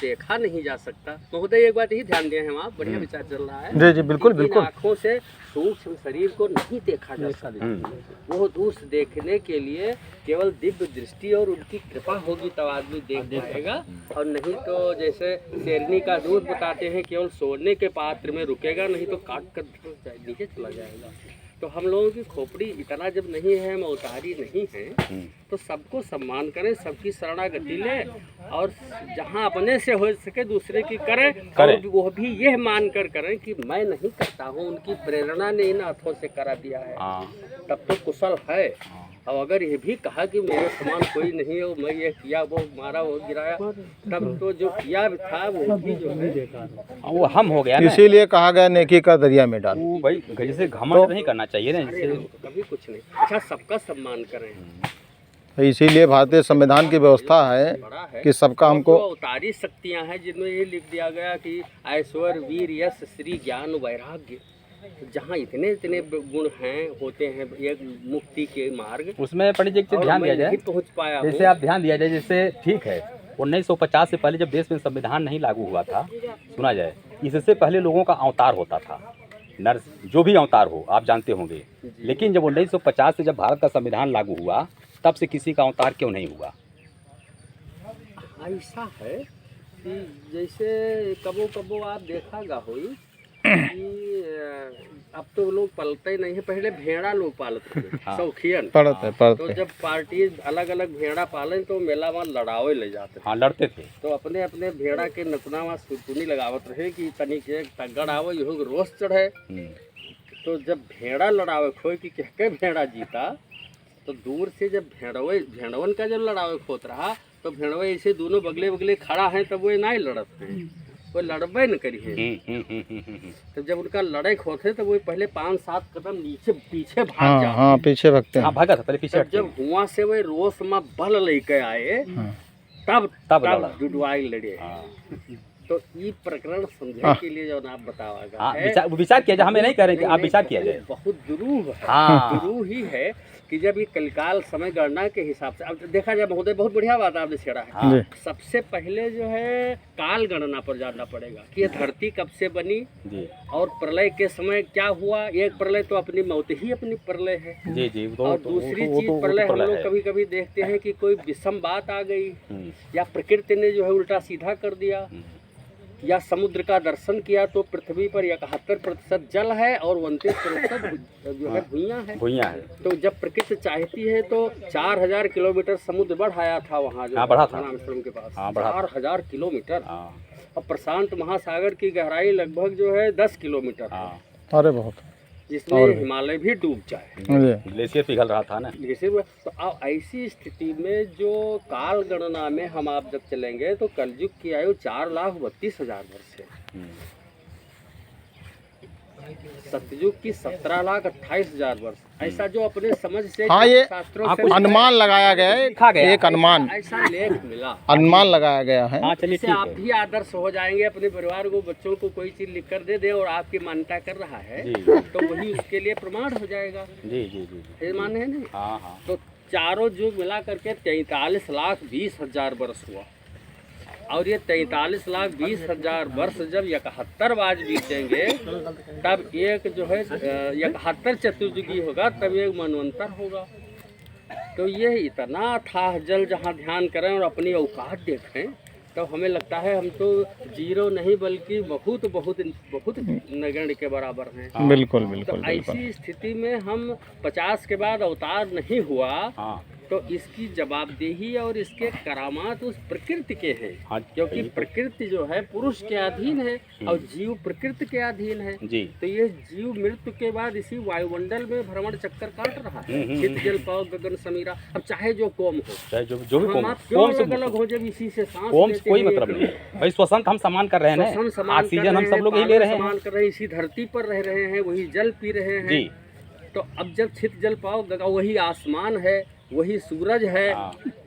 देखा नहीं जा सकता। महोदय एक बात ही ध्यान दिए हैं आप, बढ़िया विचार चल रहा है। जी जी बिल्कुल बिल्कुल। आँखों से सूक्ष्म शरीर को नहीं देखा जा सकता। वो दूर से देखने के लिए केवल दिव्य दृष्टि और उनकी कृपा होगी तब आदमी देख पाएगा, और नहीं तो जैसे शेरनी का दूध बताते हैं केवल सोने के पात्र में रुकेगा, नहीं तो काट कर नीचे चला जाएगा। तो हम लोगों की खोपड़ी इतना जब नहीं है, हम अवतारी नहीं है, तो सबको सम्मान करें, सबकी शरणागति लें, और जहाँ अपने से हो सके दूसरे की करें। और वो भी यह मानकर करें कि मैं नहीं करता हूँ, उनकी प्रेरणा ने इन हाथों से करा दिया है, तब तो कुशल है। और अगर ये भी कहा कि मेरे समान कोई नहीं है, मैं ये किया वो मारा वो गिराया, तब तो जो किया था वो भी जो है वो हम हो गया ना। इसीलिए कहा गया नेकी का दरिया में डाल। भाई जैसे घमंड नहीं करना चाहिए ना, कभी कुछ नहीं। अच्छा, सबका सम्मान करें, तो इसीलिए भारतीय संविधान की व्यवस्था है बड़ा है कि सबका हमको अवतारी शक्तियाँ हैं, जिनमें ये लिख दिया गया कि ऐश्वर्य वीर यश श्री ज्ञान वैराग्य। जहाँ इतने इतने गुण हैं होते हैं एक मुक्ति के मार्ग, उसमें पंडित जी एक चीज ध्यान दिया जाए, पहुँच पाया जैसे आप ध्यान दिया जाए, जैसे ठीक है 1950 से पहले जब देश में संविधान नहीं लागू हुआ था, सुना जाए इससे पहले लोगों का अवतार होता था, नर्स जो भी अवतार हो आप जानते होंगे। लेकिन जब 1950 से जब भारत का संविधान लागू हुआ, तब से किसी का अवतार क्यों नहीं हुआ? ऐसा है कि जैसे कबो कबो आप देखागा होई कि अब तो लोग पलते नहीं है, पहले भेड़ा लोग पालते थे शौकियन। तो जब पार्टी अलग अलग भेड़ा पाले तो मेला में लड़ावे ले जाते थे। हाँ लड़ते थे। तो अपने अपने भेड़ा के नकुना में सुतुनी लगावत रहे कि तनिक एक तगड़ आवे यो रोज चढ़े। तो जब भेड़ा लड़ावे खोए कि के भेड़ा जीता, तो दूर से जब भेड़वन का जब लड़ावे खोत रहा, तो भेड़वा ऐसे दोनों बगले बगले खड़ा है, तब वो नहीं लड़ते हैं, वो लड़बे न करिए। तो जब उनका लड़ाई होते तो वो पहले 5-7 कदम नीचे पीछे भाग जाते। हाँ पीछे भागते हैं। भागा था पहले पीछे। जब हुआ से वो रोस में बल लेके आए, तब जुड़वाई लड़े। तो ये प्रकरण समझने के लिए जो आप बतावागा विचार किया जाए, हमें नहीं करेंगे, आप विचार किया जाए। बहुत जरूर है, जरूर ही है कि जब ये कलकाल समय गणना के हिसाब से अब देखा जाए महोदय, बहुत बढ़िया बात आपने छेड़ा है। सबसे पहले जो है काल गणना पर जानना पड़ेगा कि ये धरती कब से बनी और प्रलय के समय क्या हुआ। एक प्रलय तो अपनी मौत ही अपनी प्रलय है जी जी। और दूसरी चीज प्रलय हम लोग कभी कभी देखते हैं कि कोई विषम बात आ गई, या प्रकृति ने जो है उल्टा सीधा कर दिया, या समुद्र का दर्शन किया तो पृथ्वी पर 71% जल है और 29% जो है भुइयां है। तो जब प्रकृति चाहती है तो 4000 किलोमीटर समुद्र बढ़ाया था वहाँ जो रामेश्वरम के पास 4000 किलोमीटर, और प्रशांत महासागर की गहराई लगभग जो है 10 किलोमीटर। अरे बहुत, जिसमें हिमालय भी डूब जाए, ग्लेशियर पिघल रहा था ना। ग्लेशियर। तो अब ऐसी स्थिति में जो काल गणना में हम आप जब चलेंगे तो कलयुग की आयु 4,32,000 वर्ष है, सतयुग की 17,28,000 वर्ष। ऐसा जो अपने समझ से ये शास्त्रों से अनुमान लगाया गया है, एक अनुमान ऐसा लेख मिला, अनुमान लगाया गया है। इससे आप भी आदर्श हो जाएंगे, अपने परिवार को बच्चों को कोई चीज लिख कर दे दे और आपकी मान्यता कर रहा है तो वही उसके लिए प्रमाण हो जाएगा। जी जी जी, ये माने है नहीं। तो चारों युग मिला करके 43,20,000 वर्ष हुआ, और ये 43,20,000 वर्ष जब 71 बार बीतेंगे तब एक जो है 71 चतुर्युगी होगा, तब एक मनवंतर होगा। तो ये इतना अथाह जल जहाँ ध्यान करें और अपनी औकात देखें, तो हमें लगता है हम तो जीरो नहीं बल्कि बहुत बहुत बहुत नगण्य के बराबर हैं। बिल्कुल बिल्कुल। तो ऐसी स्थिति में हम 50 के बाद अवतार नहीं हुआ, तो इसकी जवाबदेही और इसके करामात उस प्रकृति के हैं, क्योंकि प्रकृति जो है पुरुष के अधीन है और जीव प्रकृति के अधीन है। तो ये जीव मृत्यु के बाद इसी वायुमंडल में भ्रमण चक्कर काट रहा है, चित जल पाओ गगन समीरा। अब चाहे जो कौम हो, चाहे जो भी कौम क्यों अलग हो, जब इसी से सांस लेते कोई मतलब नहीं भाई, श्वसन हम समान कर रहे हैं, ऑक्सीजन हम सब लोग ही ले रहे हैं, समान कर रहे हैं, इसी धरती पर रह रहे हैं, वही जल पी रहे हैं। तो अब जब छित जल पाओ, वही आसमान है, वही सूरज है,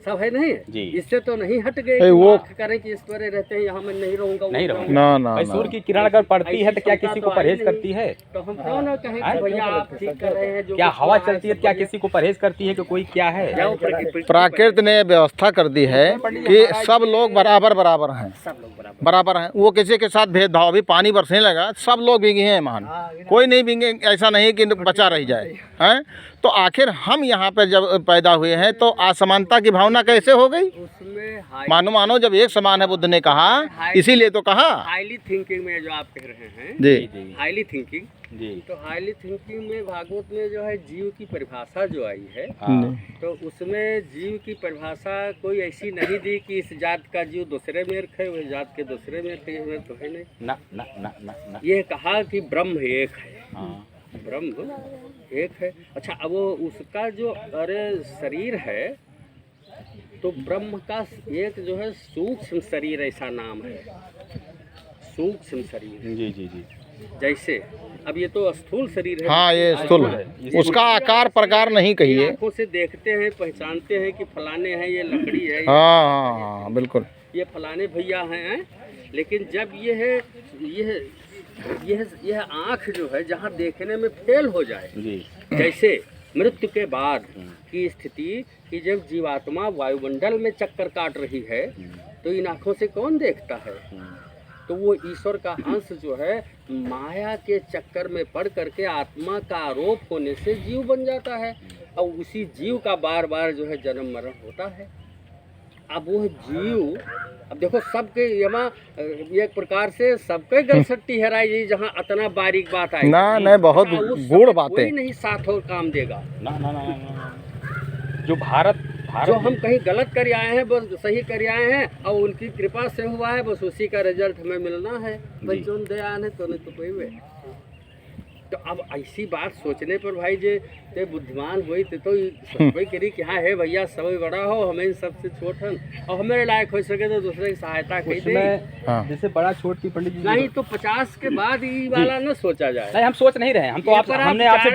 सब है नहीं जी। इससे तो नहीं हट गए ए, कि वो- आँख करें कि ईश्वर रहते हैं यहाँ मैं नहीं रहूंगा नहीं वो रहूंगा। ना ना भाई ना सूर्य की किरण अगर पड़ती है तो क्या ऐसी किसी को क्षमता तो परहेज आई करती है? तो हम क्यों ना कहें कि भैया आप ठीक कर रहे हैं जो क्या कुछ हवा हुआ है चलती है सब क्या बढ़िया। किसी को परहेज करती है कि कोई क्या है? क्या वो प्रकृति प्राकृत ने व्यवस्था कर दी है कि सब लोग बराबर बराबर हैं, सब लोग बराबर बराबर हैं। वो किसी के साथ भेदभाव, अभी पानी बरसने लगा सब लोग भीगे हैं मान, कोई नहीं भीगे, ऐसा नहीं कि बचा रह जाए हैं। तो आखिर हम यहाँ पे जब पैदा हुए हैं तो असमानता की भावना कैसे हो गई? उसमें मानो जब एक समान है, बुद्ध ने कहा, इसीलिए तो कहा। हाईली थिंकिंग में जो आप कह रहे हैं जी जी हाईली थिंकिंग, जी तो हाईली थिंकिंग में भागवत में जो है जीव की परिभाषा जो आई है हाँ, तो उसमें जीव की परिभाषा कोई ऐसी नहीं दी कि इस जात का जीव दूसरे में रखे उस जात के दूसरे में रखे हुए तो है नहीं। ना ना ना ना ना ये कहा कि ब्रह्म एक है, हाँ, ब्रह्म एक है। अच्छा अब वो उसका जो अरे शरीर है तो ब्रह्म का एक जो है सूक्ष्म शरीर ऐसा नाम है, सूक्ष्म शरीर। जी जी जी जैसे अब ये तो स्थूल शरीर है, हाँ, ये स्थूल है, उसका आकार प्रकार नहीं कहिए। आंखों से देखते हैं पहचानते हैं कि फलाने हैं, ये लकड़ी है, हाँ हाँ हाँ बिल्कुल। ये फलाने भैया हैं। लेकिन जब ये है यह आँख जो है जहाँ देखने में फेल हो जाए, जी जैसे मृत्यु के बाद की स्थिति कि जब जीवात्मा वायुमंडल में चक्कर काट रही है तो इन आँखों से कौन देखता है? तो वो ईश्वर का अंश जो है माया के चक्कर में पड़ करके आत्मा का आरोप होने से जीव बन जाता है और उसी जीव का बार बार जो है जन्म मरण होता है। अब वो जीव, अब देखो सबके यहाँ एक प्रकार से सबके गलसट्टी हेराई जी जहाँ इतना बारीक बात आई ना नहीं, बहुत उस गूढ़ समय बातें। कोई नहीं साथ और काम देगा। ना ना ना ना। जो भारत जो हम कहीं गलत कर आए हैं बस सही कर आए हैं और उनकी कृपा से हुआ है, बस उसी का रिजल्ट हमें मिलना है। भाई जो दयान है तो नहीं तो कोई वे। तो अब ऐसी बात सोचने पर भाई जे ते बुद्धिमान हुई तो सोचबे करी कि हाँ है भैया सब बड़ा हो, हमें इन सबसे छोट हन और हमारे लायक हो सके तो दूसरे की सहायता कही दे। उसमें हाँ। जैसे बड़ा छोट की पंडित जी नहीं तो 50 के बाद ये वाला न सोचा जाए। नहीं हम सोच नहीं रहे हैं, हम तो ये आप पर आप हमने आपसे